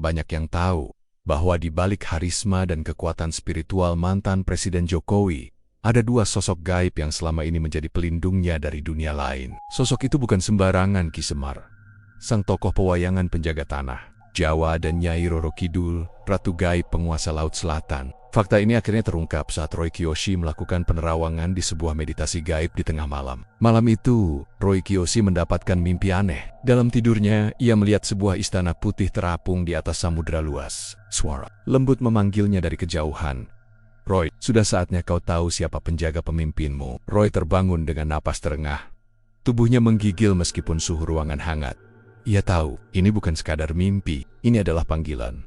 banyak yang tahu bahwa di balik karisma dan kekuatan spiritual mantan Presiden Jokowi, ada dua sosok gaib yang selama ini menjadi pelindungnya dari dunia lain. Sosok itu bukan sembarangan Ki Semar, sang tokoh pewayangan penjaga tanah Jawa, dan Nyai Roro Kidul, Ratu Gaib penguasa Laut Selatan. Fakta ini akhirnya terungkap saat Roy Kiyoshi melakukan penerawangan di sebuah meditasi gaib di tengah malam. Malam itu, Roy Kiyoshi mendapatkan mimpi aneh. Dalam tidurnya, ia melihat sebuah istana putih terapung di atas samudera luas. Suara lembut memanggilnya dari kejauhan. "Roy, sudah saatnya kau tahu siapa penjaga pemimpinmu." Roy terbangun dengan napas terengah. Tubuhnya menggigil meskipun suhu ruangan hangat. Ia tahu, ini bukan sekadar mimpi, ini adalah panggilan.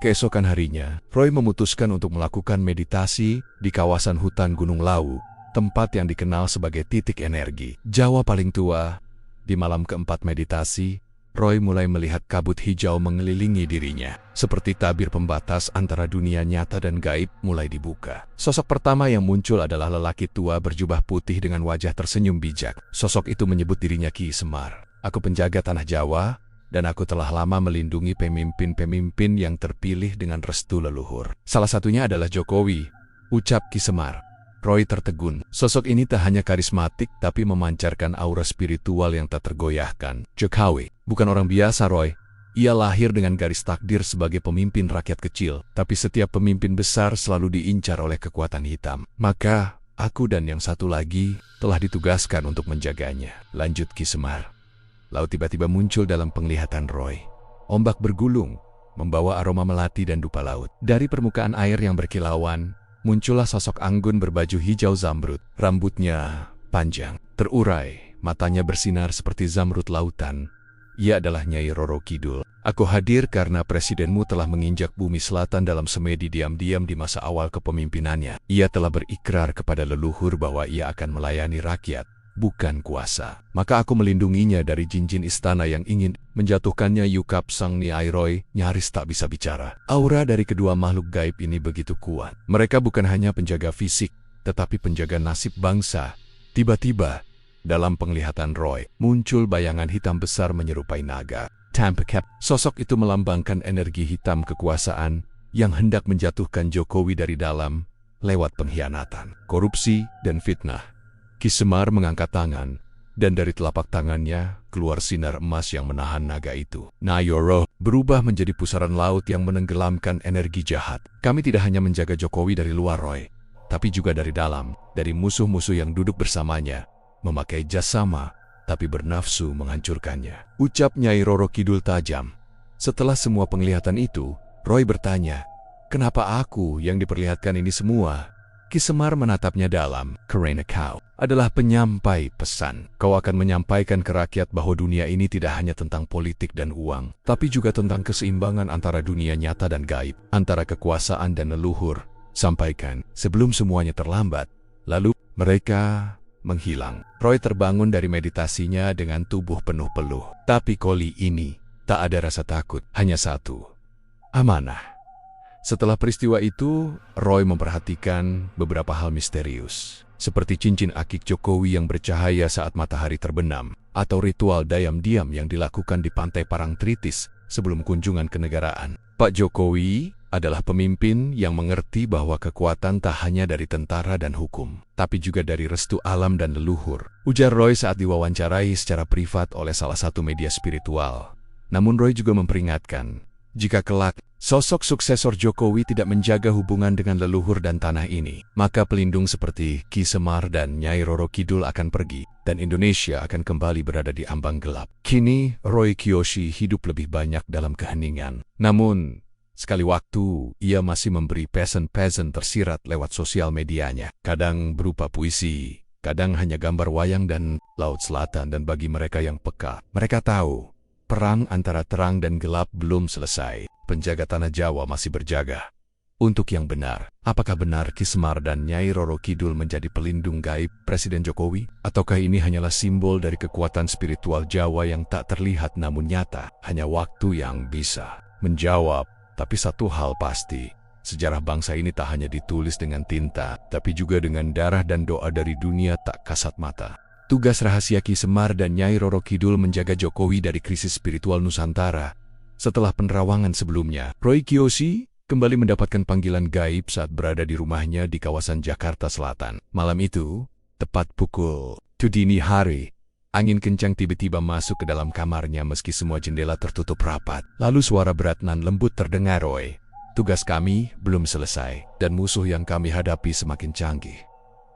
Keesokan harinya, Roy memutuskan untuk melakukan meditasi di kawasan hutan Gunung Lawu, tempat yang dikenal sebagai titik energi Jawa paling tua. Di malam keempat meditasi, Roy mulai melihat kabut hijau mengelilingi dirinya. Seperti tabir pembatas antara dunia nyata dan gaib mulai dibuka. Sosok pertama yang muncul adalah lelaki tua berjubah putih dengan wajah tersenyum bijak. Sosok itu menyebut dirinya Ki Semar. "Aku penjaga tanah Jawa, dan aku telah lama melindungi pemimpin-pemimpin yang terpilih dengan restu leluhur. Salah satunya adalah Jokowi," ucap Ki Semar. Roy tertegun. Sosok ini tak hanya karismatik, tapi memancarkan aura spiritual yang tak tergoyahkan. Jokowi bukan orang biasa, Roy. Ia lahir dengan garis takdir sebagai pemimpin rakyat kecil, tapi setiap pemimpin besar selalu diincar oleh kekuatan hitam. Maka, aku dan yang satu lagi telah ditugaskan untuk menjaganya, lanjut Ki Semar. Laut tiba-tiba muncul dalam penglihatan Roy. Ombak bergulung, membawa aroma melati dan dupa laut. Dari permukaan air yang berkilauan, muncullah sosok anggun berbaju hijau zamrud. Rambutnya panjang, terurai, matanya bersinar seperti zamrud lautan. Ia adalah Nyai Roro Kidul. "Aku hadir karena presidenmu telah menginjak bumi selatan dalam semedi diam-diam di masa awal kepemimpinannya. Ia telah berikrar kepada leluhur bahwa ia akan melayani rakyat, bukan kuasa. Maka aku melindunginya dari jin-jin istana yang ingin menjatuhkannya." Yukap sang Nyai Roy nyaris tak bisa bicara. Aura dari kedua makhluk gaib ini begitu kuat. Mereka bukan hanya penjaga fisik, tetapi penjaga nasib bangsa. Tiba-tiba, dalam penglihatan Roy, muncul bayangan hitam besar menyerupai naga. Tampaknya, sosok itu melambangkan energi hitam kekuasaan yang hendak menjatuhkan Jokowi dari dalam lewat pengkhianatan, korupsi, dan fitnah. Ki Semar mengangkat tangan, dan dari telapak tangannya keluar sinar emas yang menahan naga itu. Nyai berubah menjadi pusaran laut yang menenggelamkan energi jahat. "Kami tidak hanya menjaga Jokowi dari luar, Roy, tapi juga dari dalam, dari musuh-musuh yang duduk bersamanya, memakai jas sama, tapi bernafsu menghancurkannya," ucap Nyai Roro Kidul tajam. Setelah semua penglihatan itu, Roy bertanya, "Kenapa aku yang diperlihatkan ini semua?" Ki Semar menatapnya dalam. "Karena kau adalah penyampai pesan. Kau akan menyampaikan ke rakyat bahwa dunia ini tidak hanya tentang politik dan uang, tapi juga tentang keseimbangan antara dunia nyata dan gaib, antara kekuasaan dan leluhur. Sampaikan sebelum semuanya terlambat." Lalu mereka menghilang. Roy terbangun dari meditasinya dengan tubuh penuh peluh. Tapi kali ini tak ada rasa takut, hanya satu: amanah. Setelah peristiwa itu, Roy memperhatikan beberapa hal misterius, seperti cincin akik Jokowi yang bercahaya saat matahari terbenam, atau ritual diam-diam yang dilakukan di pantai Parangtritis sebelum kunjungan kenegaraan. Pak Jokowi adalah pemimpin yang mengerti bahwa kekuatan tak hanya dari tentara dan hukum, tapi juga dari restu alam dan leluhur, ujar Roy saat diwawancarai secara privat oleh salah satu media spiritual. Namun Roy juga memperingatkan, jika kelak sosok suksesor Jokowi tidak menjaga hubungan dengan leluhur dan tanah ini, maka pelindung seperti Ki Semar dan Nyai Roro Kidul akan pergi, dan Indonesia akan kembali berada di ambang gelap. Kini, Roy Kiyoshi hidup lebih banyak dalam keheningan. Namun, sekali waktu, ia masih memberi pesan-pesan tersirat lewat sosial medianya. Kadang berupa puisi, kadang hanya gambar wayang dan Laut Selatan. Dan bagi mereka yang peka, mereka tahu perang antara terang dan gelap belum selesai. Penjaga tanah Jawa masih berjaga. Untuk yang benar, apakah benar Ki Semar dan Nyai Roro Kidul menjadi pelindung gaib Presiden Jokowi? Ataukah ini hanyalah simbol dari kekuatan spiritual Jawa yang tak terlihat namun nyata? Hanya waktu yang bisa menjawab. Tapi satu hal pasti, sejarah bangsa ini tak hanya ditulis dengan tinta, tapi juga dengan darah dan doa dari dunia tak kasat mata. Tugas rahasia Ki Semar dan Nyai Roro Kidul menjaga Jokowi dari krisis spiritual Nusantara Setelah penerawangan sebelumnya, Roy Kiyoshi kembali mendapatkan panggilan gaib saat berada di rumahnya di kawasan Jakarta Selatan. Malam itu, tepat pukul 2 dini hari, angin kencang tiba-tiba masuk ke dalam kamarnya meski semua jendela tertutup rapat. Lalu suara berat nan lembut terdengar, "Roy, tugas kami belum selesai dan musuh yang kami hadapi semakin canggih.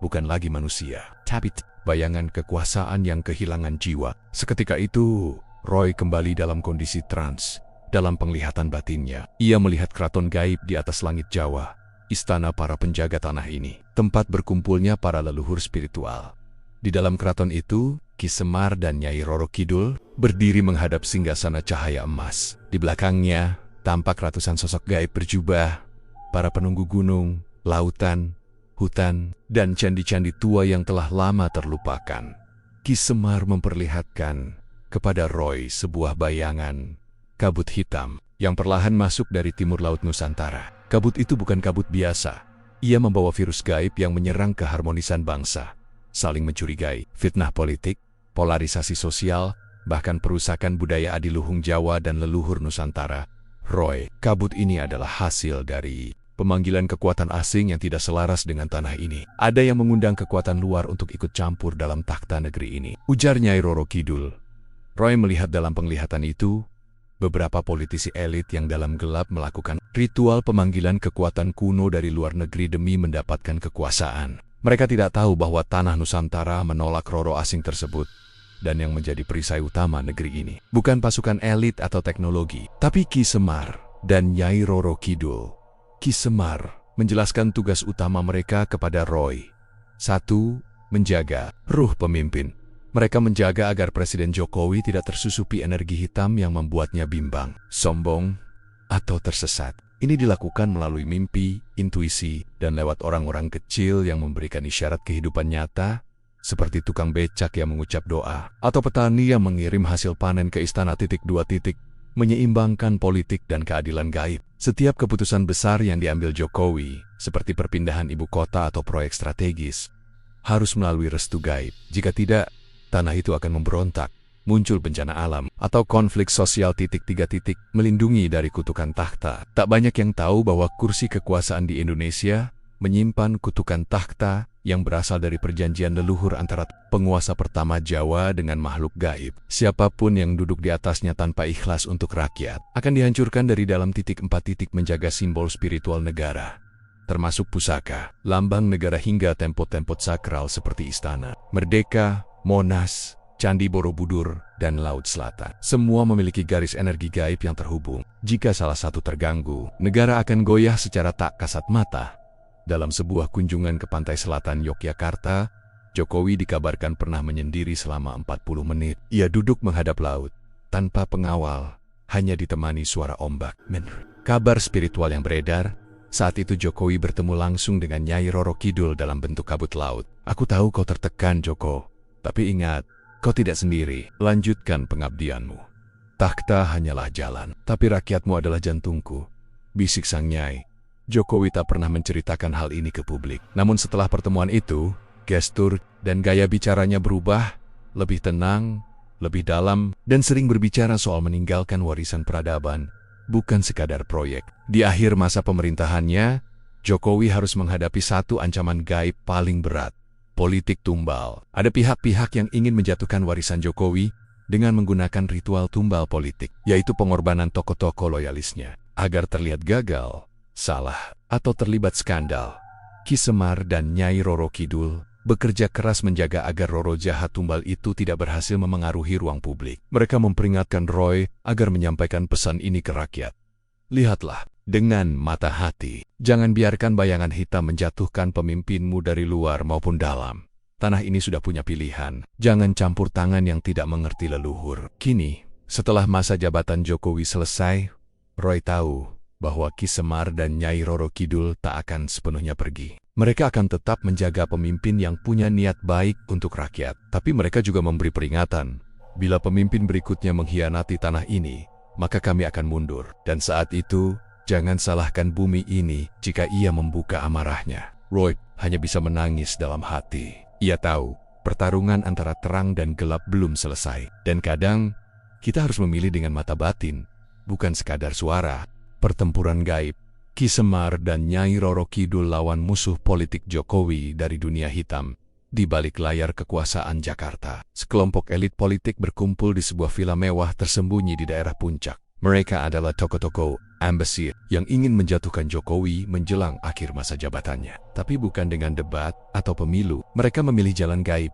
Bukan lagi manusia, tapi bayangan kekuasaan yang kehilangan jiwa." Seketika itu, Roy kembali dalam kondisi trans. Dalam penglihatan batinnya, ia melihat keraton gaib di atas langit Jawa, istana para penjaga tanah ini, tempat berkumpulnya para leluhur spiritual. Di dalam keraton itu, Ki Semar dan Nyai Roro Kidul berdiri menghadap singgasana cahaya emas. Di belakangnya, tampak ratusan sosok gaib berjubah, para penunggu gunung, lautan, hutan, dan candi-candi tua yang telah lama terlupakan. Ki Semar memperlihatkan kepada Roy sebuah bayangan kabut hitam yang perlahan masuk dari timur laut Nusantara. Kabut itu bukan kabut biasa. Ia membawa virus gaib yang menyerang keharmonisan bangsa, saling mencurigai, fitnah politik, polarisasi sosial, bahkan perusakan budaya adiluhung Jawa dan leluhur Nusantara. Roy, kabut ini adalah hasil dari pemanggilan kekuatan asing yang tidak selaras dengan tanah ini. Ada yang mengundang kekuatan luar untuk ikut campur dalam takhta negeri ini, ujar Nyai Roro Kidul. Roy melihat dalam penglihatan itu, beberapa politisi elit yang dalam gelap melakukan ritual pemanggilan kekuatan kuno dari luar negeri demi mendapatkan kekuasaan. Mereka tidak tahu bahwa tanah Nusantara menolak Roro asing tersebut, dan yang menjadi perisai utama negeri ini bukan pasukan elit atau teknologi, tapi Ki Semar dan Nyai Roro Kidul. Ki Semar menjelaskan tugas utama mereka kepada Roy. 1. Menjaga ruh pemimpin. Mereka menjaga agar Presiden Jokowi tidak tersusupi energi hitam yang membuatnya bimbang, sombong, atau tersesat. Ini dilakukan melalui mimpi, intuisi, dan lewat orang-orang kecil yang memberikan isyarat kehidupan nyata, seperti tukang becak yang mengucap doa, atau petani yang mengirim hasil panen ke istana. 2. Menyeimbangkan politik dan keadilan gaib. Setiap keputusan besar yang diambil Jokowi, seperti perpindahan ibu kota atau proyek strategis, harus melalui restu gaib. Jika tidak, tanah itu akan memberontak, muncul bencana alam, atau konflik sosial. 3. Melindungi dari kutukan takhta. Tak banyak yang tahu bahwa kursi kekuasaan di Indonesia menyimpan kutukan takhta yang berasal dari perjanjian leluhur antara penguasa pertama Jawa dengan makhluk gaib. Siapapun yang duduk di atasnya tanpa ikhlas untuk rakyat akan dihancurkan dari dalam. 4. Menjaga simbol spiritual negara, termasuk pusaka, lambang negara hingga tempot-tempot sakral seperti Istana Merdeka, Monas, Candi Borobudur, dan Laut Selatan. Semua memiliki garis energi gaib yang terhubung. Jika salah satu terganggu, negara akan goyah secara tak kasat mata. Dalam sebuah kunjungan ke pantai selatan Yogyakarta, Jokowi dikabarkan pernah menyendiri selama 40 menit. Ia duduk menghadap laut, tanpa pengawal, hanya ditemani suara ombak. Kabar spiritual yang beredar, saat itu Jokowi bertemu langsung dengan Nyai Roro Kidul dalam bentuk kabut laut. "Aku tahu kau tertekan, Joko. Tapi ingat, kau tidak sendiri. Lanjutkan pengabdianmu. Takhta hanyalah jalan, tapi rakyatmu adalah jantungku," bisik sang Nyai. Jokowi tak pernah menceritakan hal ini ke publik. Namun setelah pertemuan itu, gestur dan gaya bicaranya berubah, lebih tenang, lebih dalam, dan sering berbicara soal meninggalkan warisan peradaban, bukan sekadar proyek. Di akhir masa pemerintahannya, Jokowi harus menghadapi satu ancaman gaib paling berat. Politik tumbal. Ada pihak-pihak yang ingin menjatuhkan warisan Jokowi dengan menggunakan ritual tumbal politik, yaitu pengorbanan tokoh-tokoh loyalisnya. Agar terlihat gagal, salah, atau terlibat skandal, Ki Semar dan Nyai Roro Kidul bekerja keras menjaga agar Roro jahat tumbal itu tidak berhasil memengaruhi ruang publik. Mereka memperingatkan Roy agar menyampaikan pesan ini ke rakyat. "Lihatlah dengan mata hati. Jangan biarkan bayangan hitam menjatuhkan pemimpinmu dari luar maupun dalam. Tanah ini sudah punya pilihan. Jangan campur tangan yang tidak mengerti leluhur." Kini, setelah masa jabatan Jokowi selesai, Roy tahu bahwa Ki Semar dan Nyai Roro Kidul tak akan sepenuhnya pergi. Mereka akan tetap menjaga pemimpin yang punya niat baik untuk rakyat. Tapi mereka juga memberi peringatan, bila pemimpin berikutnya mengkhianati tanah ini, maka kami akan mundur. Dan saat itu, jangan salahkan bumi ini jika ia membuka amarahnya. Roy hanya bisa menangis dalam hati. Ia tahu, pertarungan antara terang dan gelap belum selesai. Dan kadang, kita harus memilih dengan mata batin, bukan sekadar suara. Pertempuran gaib, Ki Semar dan Nyai Roro Kidul lawan musuh politik Jokowi dari dunia hitam. Di balik layar kekuasaan Jakarta, sekelompok elit politik berkumpul di sebuah villa mewah tersembunyi di daerah puncak. Mereka adalah tokoh-tokoh embassy yang ingin menjatuhkan Jokowi menjelang akhir masa jabatannya. Tapi bukan dengan debat atau pemilu, mereka memilih jalan gaib.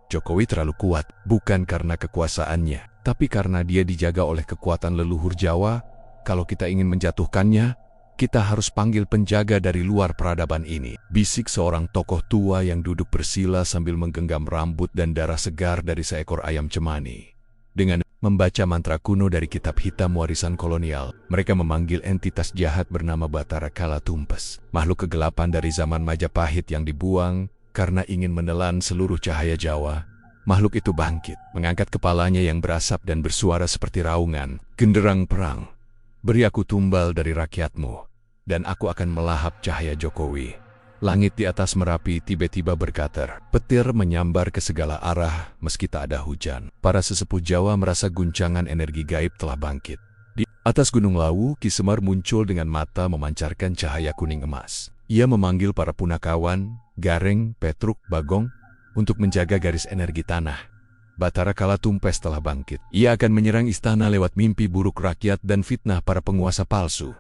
Jokowi terlalu kuat, bukan karena kekuasaannya, tapi karena dia dijaga oleh kekuatan leluhur Jawa. Kalau kita ingin menjatuhkannya, kita harus panggil penjaga dari luar peradaban ini. Bisik seorang tokoh tua yang duduk bersila sambil menggenggam rambut dan darah segar dari seekor ayam cemani. Dengan membaca mantra kuno dari kitab hitam warisan kolonial, mereka memanggil entitas jahat bernama Bathara Kala Tumpes, makhluk kegelapan dari zaman Majapahit yang dibuang karena ingin menelan seluruh cahaya Jawa. Makhluk itu bangkit, mengangkat kepalanya yang berasap dan bersuara seperti raungan, genderang perang. Beri aku tumbal dari rakyatmu, dan aku akan melahap cahaya Jokowi. Langit di atas Merapi tiba-tiba berkater. Petir menyambar ke segala arah meski tak ada hujan. Para sesepuh Jawa merasa guncangan energi gaib telah bangkit. Di atas Gunung Lawu, Ki Semar muncul dengan mata memancarkan cahaya kuning emas. Ia memanggil para punakawan, Gareng, Petruk, Bagong, untuk menjaga garis energi tanah. Bathara Kala Tumpes telah bangkit. Ia akan menyerang istana lewat mimpi buruk rakyat dan fitnah para penguasa palsu.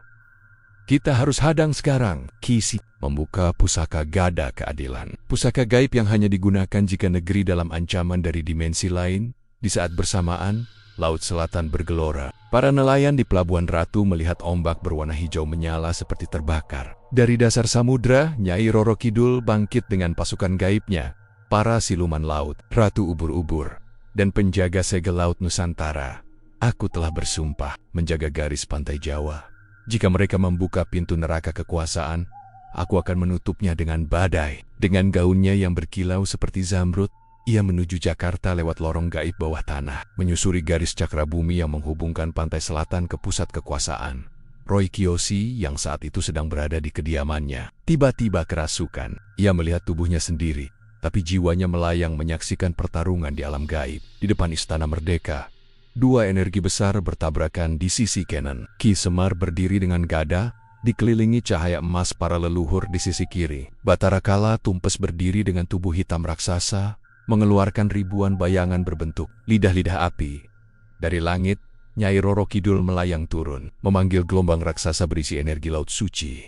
Kita harus hadang sekarang. Kisi membuka pusaka gada keadilan. Pusaka gaib yang hanya digunakan jika negeri dalam ancaman dari dimensi lain. Di saat bersamaan, Laut Selatan bergelora. Para nelayan di Pelabuhan Ratu melihat ombak berwarna hijau menyala seperti terbakar. Dari dasar samudra, Nyai Roro Kidul bangkit dengan pasukan gaibnya. Para siluman laut, Ratu Ubur-ubur, dan penjaga segel Laut Nusantara. Aku telah bersumpah menjaga garis pantai Jawa. Jika mereka membuka pintu neraka kekuasaan, aku akan menutupnya dengan badai. Dengan gaunnya yang berkilau seperti zamrud, ia menuju Jakarta lewat lorong gaib bawah tanah, menyusuri garis cakra bumi yang menghubungkan pantai selatan ke pusat kekuasaan. Roy Kiyoshi yang saat itu sedang berada di kediamannya, tiba-tiba kerasukan. Ia melihat tubuhnya sendiri, tapi jiwanya melayang menyaksikan pertarungan di alam gaib. Di depan Istana Merdeka, dua energi besar bertabrakan di sisi kanan. Ki Semar berdiri dengan gada, dikelilingi cahaya emas para leluhur di sisi kiri. Bathara Kala Tumpes berdiri dengan tubuh hitam raksasa, mengeluarkan ribuan bayangan berbentuk lidah-lidah api. Dari langit, Nyai Roro Kidul melayang turun, memanggil gelombang raksasa berisi energi laut suci.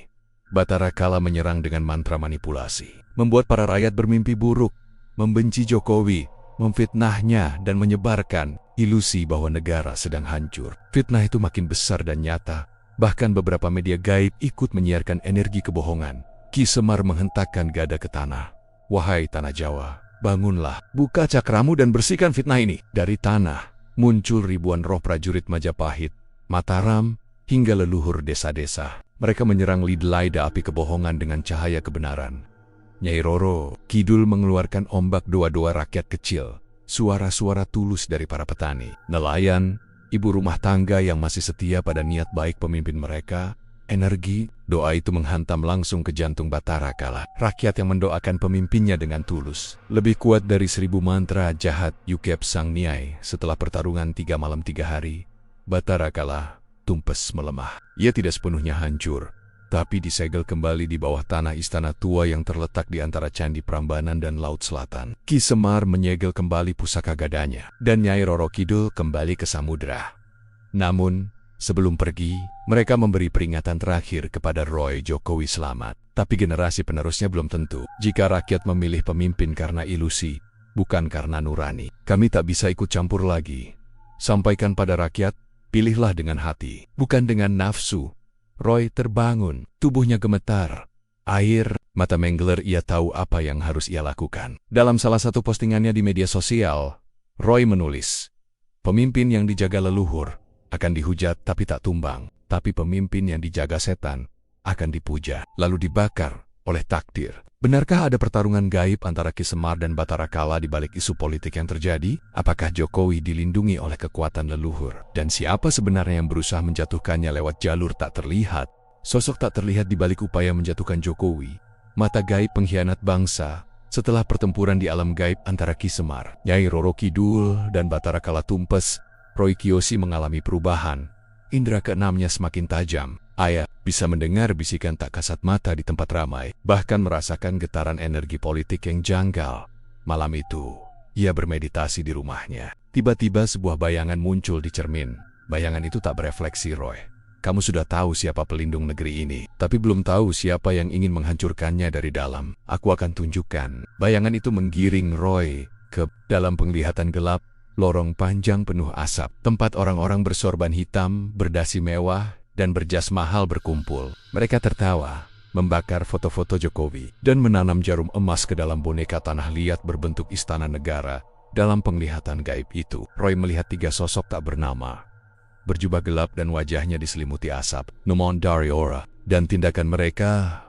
Bathara Kala menyerang dengan mantra manipulasi, membuat para rakyat bermimpi buruk, membenci Jokowi, memfitnahnya dan menyebarkan ilusi bahwa negara sedang hancur. Fitnah itu makin besar dan nyata, bahkan beberapa media gaib ikut menyiarkan energi kebohongan. Ki Semar menghentakkan gada ke tanah. Wahai tanah Jawa, bangunlah, buka cakramu dan bersihkan fitnah ini. Dari tanah muncul ribuan roh prajurit Majapahit, Mataram, hingga leluhur desa-desa. Mereka menyerang lidah api kebohongan dengan cahaya kebenaran. Nyai Roro Kidul mengeluarkan ombak doa-doa rakyat kecil, suara-suara tulus dari para petani, nelayan, ibu rumah tangga yang masih setia pada niat baik pemimpin mereka. Energi doa itu menghantam langsung ke jantung Bathara Kala. Rakyat yang mendoakan pemimpinnya dengan tulus, lebih kuat dari 1000 mantra jahat Yukep Sang Niai. Setelah pertarungan 3 malam 3 hari, Bathara Kala Tumpes melemah. Ia tidak sepenuhnya hancur, tapi disegel kembali di bawah tanah istana tua yang terletak di antara Candi Prambanan dan Laut Selatan. Ki Semar menyegel kembali pusaka gadanya, dan Nyai Roro Kidul kembali ke samudra. Namun, sebelum pergi, mereka memberi peringatan terakhir kepada Roy Jokowi selamat. Tapi generasi penerusnya belum tentu. Jika rakyat memilih pemimpin karena ilusi, bukan karena nurani, kami tak bisa ikut campur lagi. Sampaikan pada rakyat, pilihlah dengan hati, bukan dengan nafsu. Roy terbangun, tubuhnya gemetar. Air mata menggeler, ia tahu apa yang harus ia lakukan. Dalam salah satu postingannya di media sosial, Roy menulis, pemimpin yang dijaga leluhur akan dihujat tapi tak tumbang, tapi pemimpin yang dijaga setan akan dipuja, lalu dibakar oleh takdir. Benarkah ada pertarungan gaib antara Ki Semar dan Bathara Kala di balik isu politik yang terjadi? Apakah Jokowi dilindungi oleh kekuatan leluhur? Dan siapa sebenarnya yang berusaha menjatuhkannya lewat jalur tak terlihat? Sosok tak terlihat di balik upaya menjatuhkan Jokowi, mata gaib pengkhianat bangsa. Setelah pertempuran di alam gaib antara Ki Semar, Nyai Roro Kidul, dan Bathara Kala Tumpes, Roy Kiyoshi mengalami perubahan. Indera keenamnya semakin tajam. Ayah bisa mendengar bisikan tak kasat mata di tempat ramai, bahkan merasakan getaran energi politik yang janggal. Malam itu, ia bermeditasi di rumahnya. Tiba-tiba sebuah bayangan muncul di cermin. Bayangan itu tak berefleksi, Roy. Kamu sudah tahu siapa pelindung negeri ini, tapi belum tahu siapa yang ingin menghancurkannya dari dalam. Aku akan tunjukkan. Bayangan itu menggiring Roy ke dalam penglihatan gelap, lorong panjang penuh asap, tempat orang-orang bersorban hitam, berdasi mewah, dan berjas mahal berkumpul. Mereka tertawa, membakar foto-foto Jokowi, dan menanam jarum emas ke dalam boneka tanah liat berbentuk istana negara. Dalam penglihatan gaib itu, Roy melihat 3 sosok tak bernama. Berjubah gelap dan wajahnya diselimuti asap, Numon Dariora, dan tindakan mereka.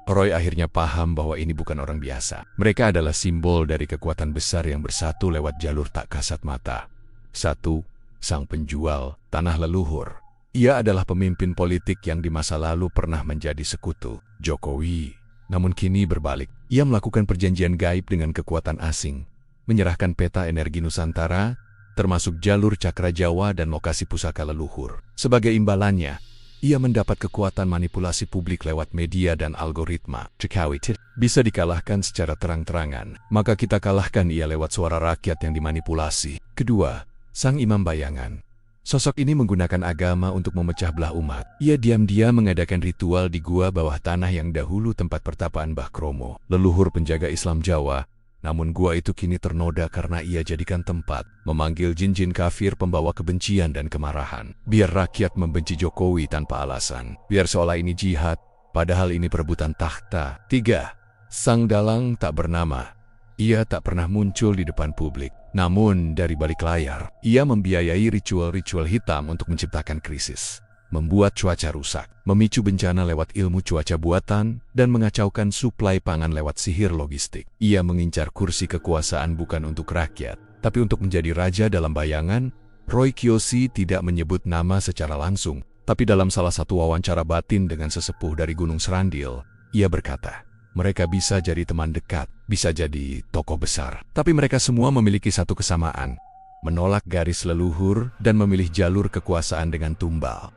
Roy akhirnya paham bahwa ini bukan orang biasa. Mereka adalah simbol dari kekuatan besar yang bersatu lewat jalur tak kasat mata. 1. Sang penjual tanah leluhur. Ia adalah pemimpin politik yang di masa lalu pernah menjadi sekutu Jokowi. Namun kini berbalik. Ia melakukan perjanjian gaib dengan kekuatan asing, menyerahkan peta energi Nusantara, termasuk jalur Cakra Jawa dan lokasi pusaka leluhur. Sebagai imbalannya, ia mendapat kekuatan manipulasi publik lewat media dan algoritma. Jokowi bisa dikalahkan secara terang-terangan, maka kita kalahkan ia lewat suara rakyat yang dimanipulasi. Kedua, sang imam bayangan. Sosok ini menggunakan agama untuk memecah belah umat. Ia diam-diam mengadakan ritual di gua bawah tanah yang dahulu tempat pertapaan Mbah Kromo, leluhur penjaga Islam Jawa. Namun gua itu kini ternoda karena ia jadikan tempat memanggil jin-jin kafir pembawa kebencian dan kemarahan. Biar rakyat membenci Jokowi tanpa alasan. Biar seolah ini jihad, padahal ini perebutan takhta. 3. Sang dalang tak bernama. Ia tak pernah muncul di depan publik. Namun dari balik layar, ia membiayai ritual-ritual hitam untuk menciptakan krisis, membuat cuaca rusak, memicu bencana lewat ilmu cuaca buatan, dan mengacaukan suplai pangan lewat sihir logistik. Ia mengincar kursi kekuasaan bukan untuk rakyat, tapi untuk menjadi raja dalam bayangan. Roy Kiyoshi tidak menyebut nama secara langsung, tapi dalam salah satu wawancara batin dengan sesepuh dari Gunung Serandil, ia berkata, mereka bisa jadi teman dekat, bisa jadi tokoh besar, tapi mereka semua memiliki satu kesamaan: menolak garis leluhur dan memilih jalur kekuasaan dengan tumbal.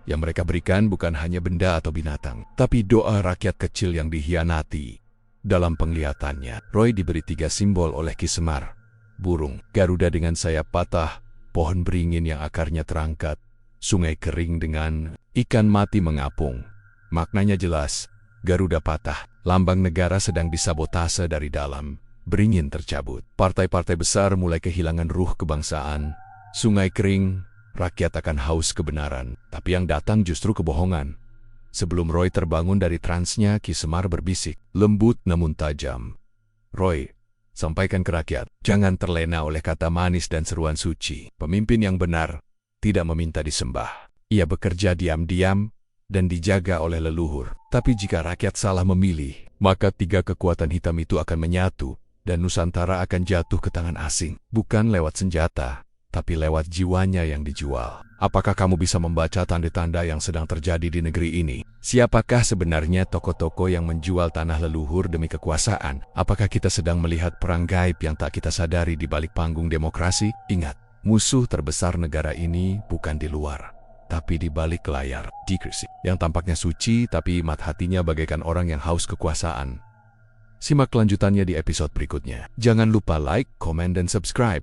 Yang mereka berikan bukan hanya benda atau binatang, tapi doa rakyat kecil yang dihianati. Dalam penglihatannya, Roy diberi 3 simbol oleh Ki Semar: burung, Garuda dengan sayap patah, pohon beringin yang akarnya terangkat, sungai kering dengan ikan mati mengapung. Maknanya jelas, Garuda patah, lambang negara sedang disabotase dari dalam. Beringin tercabut, partai-partai besar mulai kehilangan ruh kebangsaan. Sungai kering, rakyat akan haus kebenaran, tapi yang datang justru kebohongan. Sebelum Roy terbangun dari transnya, Ki Semar berbisik, lembut namun tajam. Roy, sampaikan ke rakyat, jangan terlena oleh kata manis dan seruan suci. Pemimpin yang benar tidak meminta disembah. Ia bekerja diam-diam dan dijaga oleh leluhur. Tapi jika rakyat salah memilih, maka 3 kekuatan hitam itu akan menyatu, dan Nusantara akan jatuh ke tangan asing. Bukan lewat senjata, tapi lewat jiwanya yang dijual. Apakah kamu bisa membaca tanda-tanda yang sedang terjadi di negeri ini? Siapakah sebenarnya tokoh-tokoh yang menjual tanah leluhur demi kekuasaan? Apakah kita sedang melihat perang gaib yang tak kita sadari di balik panggung demokrasi? Ingat, musuh terbesar negara ini bukan di luar, tapi di balik layar. Dikritik yang tampaknya suci, tapi mat hatinya bagaikan orang yang haus kekuasaan. Simak kelanjutannya di episode berikutnya. Jangan lupa like, komen, dan subscribe.